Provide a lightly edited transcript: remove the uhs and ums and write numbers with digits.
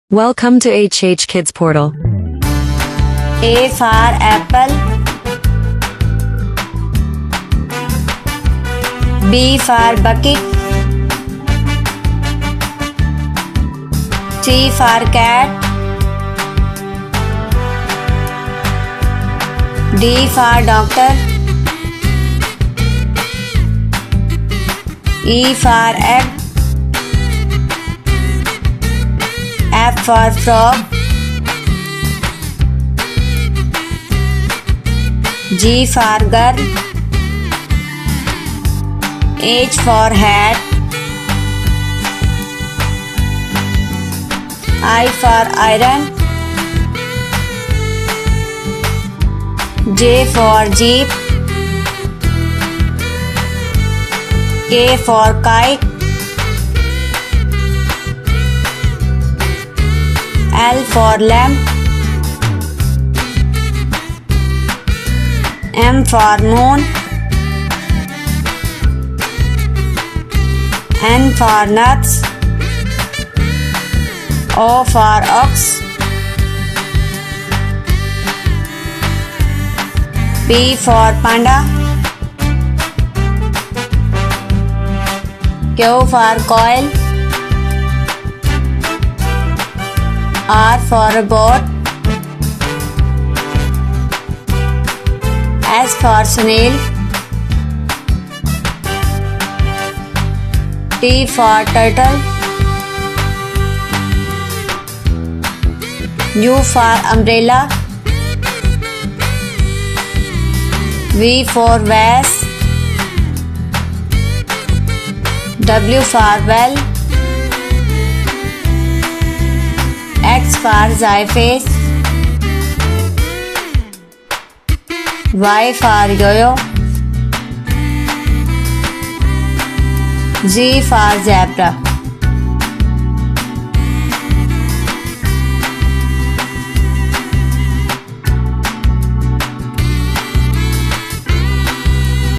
Welcome to HH Kids Portal. A for apple. B for bucket. C for cat. D for doctor. E for egg. F for frog. G for girl. H for hat. I for iron. J for jeep. K for kite. L for lamp. M for moon. N for nuts. O for ox. P for panda. Q for coil. R for robot. S for snail. T for turtle. U for umbrella. V for vase. W for well. X for xyphase. Y for yo-yo. Z for zebra.